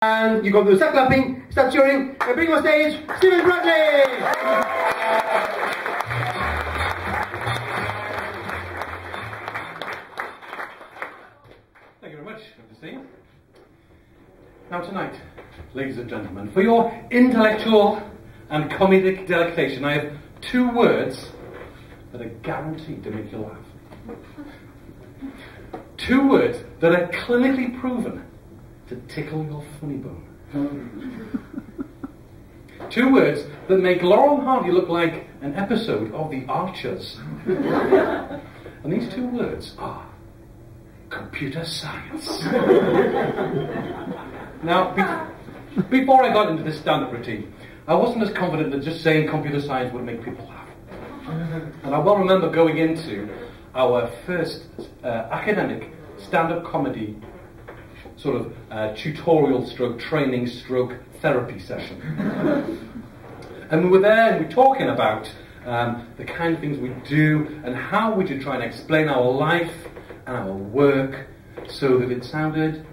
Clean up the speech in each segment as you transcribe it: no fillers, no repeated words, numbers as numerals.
And you got to start clapping, start cheering, and bring on stage, Stephen Bradley! Thank you very much. Good to see you. Now tonight, ladies and gentlemen, for your intellectual and comedic delectation, I have 2 words that are guaranteed to make you laugh. 2 words that are clinically proven to tickle your funny bone. 2 words that make Laurel and Hardy look like an episode of The Archers. And these 2 words are computer science. Now, before I got into this stand-up routine, I wasn't as confident that just saying computer science would make people laugh. And I well remember going into our first academic stand-up comedy sort of tutorial stroke training stroke therapy session. And we were there and we were talking about the kind of things we do and how we should try and explain our life and our work so that it sounded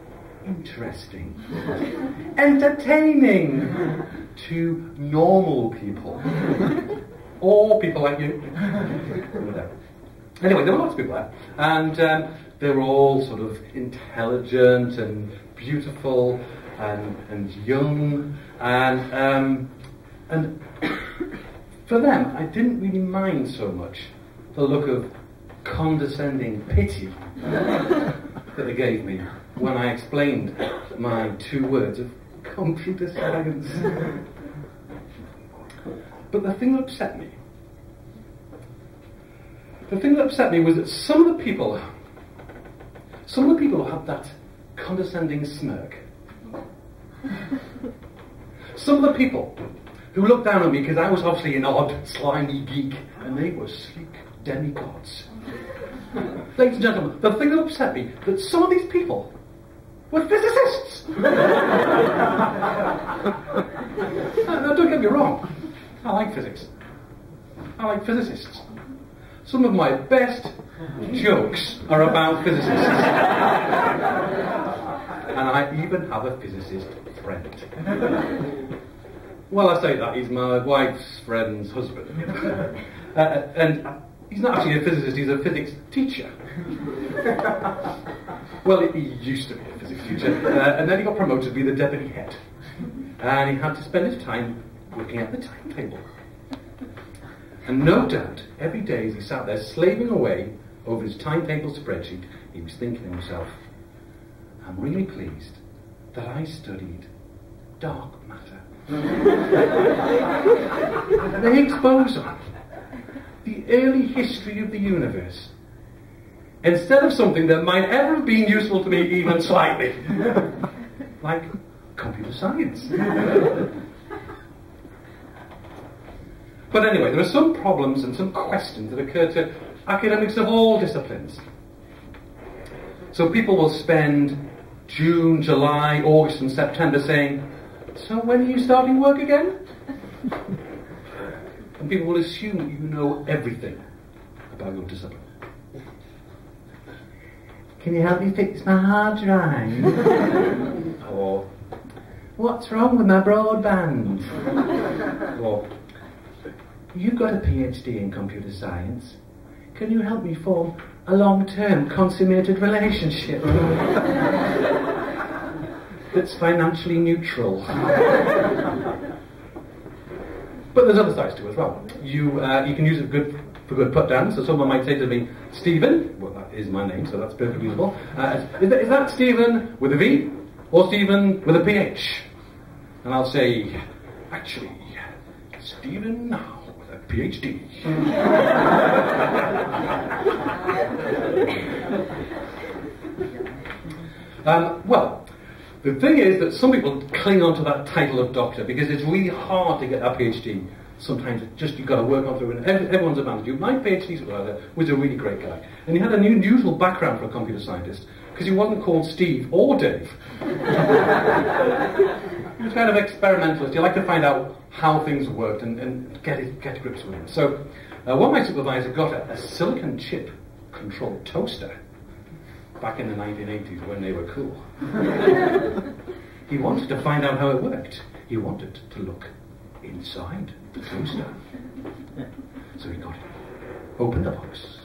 interesting, entertaining to normal people, or people like you. Anyway, there were lots of people there, and they were all sort of intelligent and beautiful and young, and for them, I didn't really mind so much the look of condescending pity that they gave me when I explained my 2 words of computer science. But the thing that upset me was that some of the people who had that condescending smirk, some of the people who looked down on me because I was obviously an odd, slimy geek, and they were sleek demigods. Ladies and gentlemen, the thing that upset me, that some of these people were physicists. Now, don't get me wrong, I like physics. I like physicists. Some of my best jokes are about physicists. And I even have a physicist friend. Well, I say that, he's my wife's friend's husband. And he's not actually a physicist, he's a physics teacher. Well, he used to be a physics teacher, and then he got promoted to be the deputy head. And he had to spend his time looking at the timetable. And no doubt, every day as he sat there slaving away over his timetable spreadsheet, he was thinking to himself, I'm really pleased that I studied dark matter. The Higgs boson, the early history of the universe, instead of something that might ever have been useful to me even slightly, like computer science. But anyway, there are some problems and some questions that occur to academics of all disciplines. So people will spend June, July, August and September saying, so when are you starting work again? And people will assume that you know everything about your discipline. Can you help me fix my hard drive? Or, what's wrong with my broadband? Or, you've got a PhD in computer science. Can you help me form a long-term consummated relationship that's financially neutral? But there's other sides to it as well. You can use it for good put-downs. So someone might say to me, Stephen, well that is my name, so that's perfectly usable. Is that Stephen with a V or Stephen with a PH? And I'll say, actually, Stephen now with a PhD. Well, the thing is that some people cling on to that title of doctor because it's really hard to get that PhD. Sometimes it's just you've got to work on through it. Everyone's advantage. My PhD supervisor was a really great guy. And he had an unusual background for a computer scientist because he wasn't called Steve or Dave. He was kind of experimentalist. He liked to find out how things worked and get to grips with it. So when my supervisor got a silicon chip controlled toaster back in the 1980s when they were cool, He wanted to find out how it worked. He wanted to look inside the toaster. So he got it. Opened the box.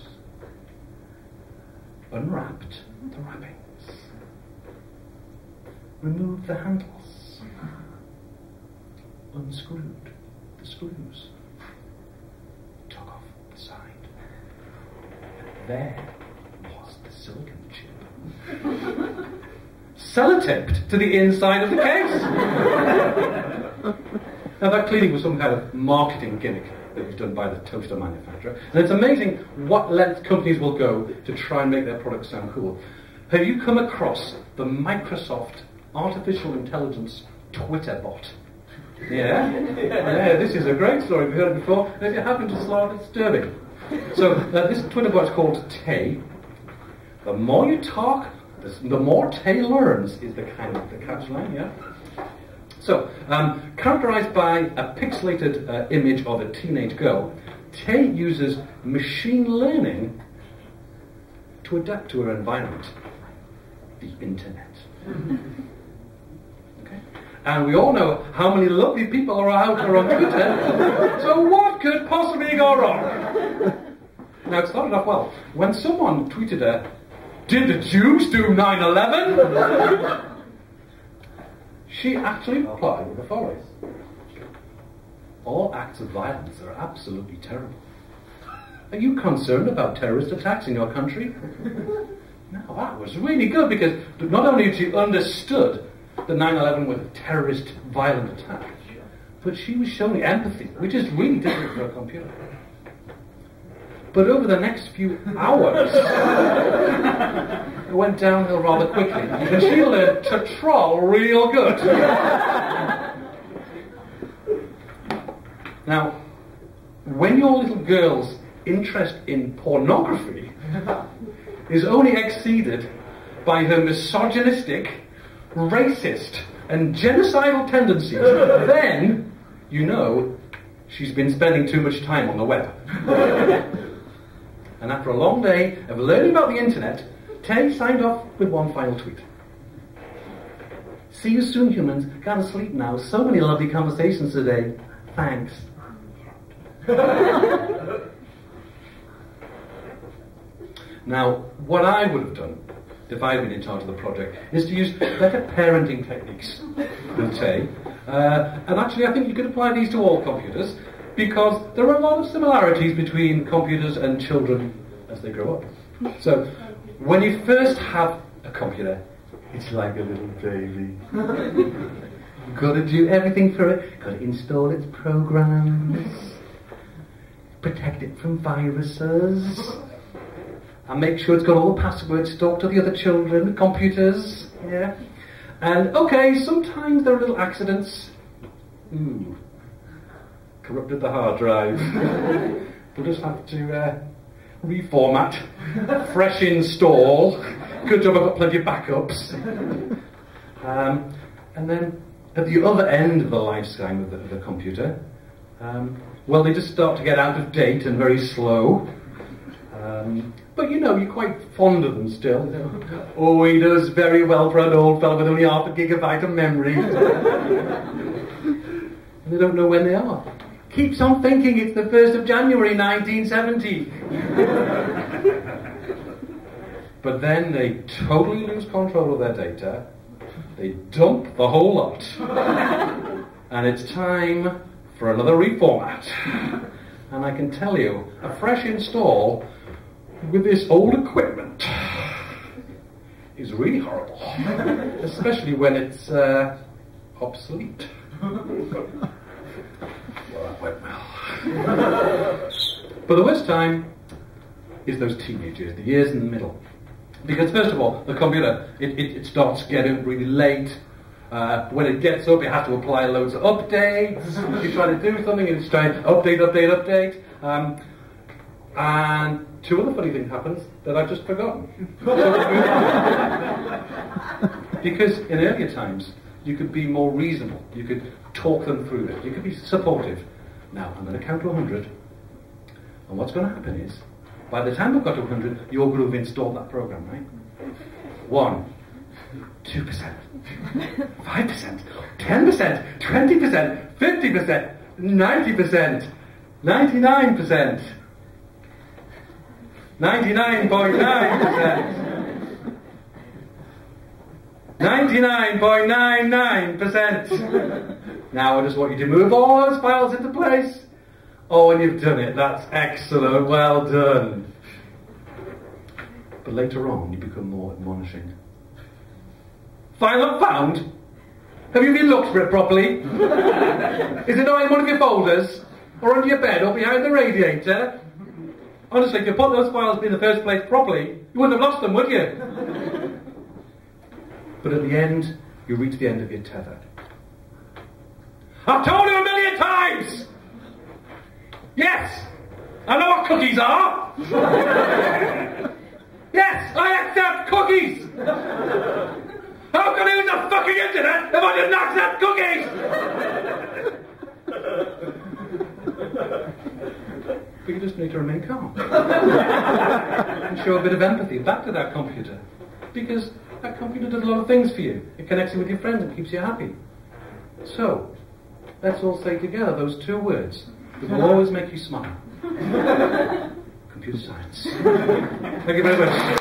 Unwrapped the wrappings. Removed the handles. Unscrewed the screws. Took off the side. And there was the silicon chip. Sellotaped to the inside of the case. Now that clearly was some kind of marketing gimmick that was done by the toaster manufacturer. And it's amazing what lengths companies will go to try and make their products sound cool. Have you come across the Microsoft Artificial Intelligence Twitter bot? Yeah? Yeah, this is a great story. We've heard it before. And if you haven't, it's slightly disturbing. So this Twitter bot is called Tay. The more you talk, the more Tay learns is the kind of the catchline, yeah? So, characterized by a pixelated image of a teenage girl, Tay uses machine learning to adapt to her environment, the internet. Okay? And we all know how many lovely people are out there on Twitter, so what could possibly go wrong? Now, it started off well. When someone tweeted her, "Did the Jews do 9/11?" she actually replied with the following: "All acts of violence are absolutely terrible. Are you concerned about terrorist attacks in your country?" Now that was really good, because not only had she understood that 9/11 was a terrorist violent attack, but she was showing empathy, which is really difficult for a computer. But over the next few hours, it went downhill rather quickly, and she learned to troll real good. Now, when your little girl's interest in pornography is only exceeded by her misogynistic, racist, and genocidal tendencies, then you know she's been spending too much time on the web. And after a long day of learning about the internet, Tay signed off with one final tweet. "See you soon, humans. Gotta sleep now. So many lovely conversations today. Thanks." Now, what I would have done if I had been in charge of the project is to use better parenting techniques with Tay. And actually, I think you could apply these to all computers, because there are a lot of similarities between computers and children as they grow up. So, when you first have a computer, it's like a little baby. You've got to do everything for it. Got to install its programs, protect it from viruses, and make sure it's got all the passwords stored to the other children, computers. Yeah. And okay, sometimes there are little accidents. Corrupted the hard drive. We'll just have to reformat, fresh install. Good job I've got plenty of backups. And then at the other end of the lifespan of the computer, well, they just start to get out of date and very slow. But you know, you're quite fond of them still. You know, oh, he does very well for an old fellow with only half a gigabyte of memory. And they don't know when they are. Keeps on thinking it's the 1st of January 1970. But then they totally lose control of their data. They dump the whole lot. And it's time for another reformat. And I can tell you, a fresh install with this old equipment is really horrible. Especially when it's obsolete. Well, that went well. But the worst time is those teenagers, the years in the middle. Because first of all, the computer, it starts getting really late. When it gets up, it has to apply loads of updates. You try to do something, and it's trying to update. And two other funny things happens that I've just forgotten. Because in earlier times, you could be more reasonable. You could talk them through it. You could be supportive. Now, I'm going to count to 100. And what's going to happen is, by the time we've got to 100, you're going to have installed that program, right? 1, 2%, 5%, 10%, 20%, 50%, 90%, 99%, 99.9%, 99.99%. Now I just want you to move all those files into place. Oh, and you've done it. That's excellent. Well done. But later on, you become more admonishing. File not found? Have you even looked for it properly? Is it not in one of your folders? Or under your bed? Or behind the radiator? Honestly, if you put those files in the first place properly, you wouldn't have lost them, would you? But at the end, you reach the end of your tether. I've told you 1,000,000 times! Yes! I know what cookies are! Yes, I accept cookies! How can I use the fucking internet if I didn't accept cookies? But you just need to remain calm. And show a bit of empathy back to that computer. Because that computer does a lot of things for you. It connects you with your friends and keeps you happy. So, let's all say together those 2 words that will always make you smile. Computer science. Thank you very much.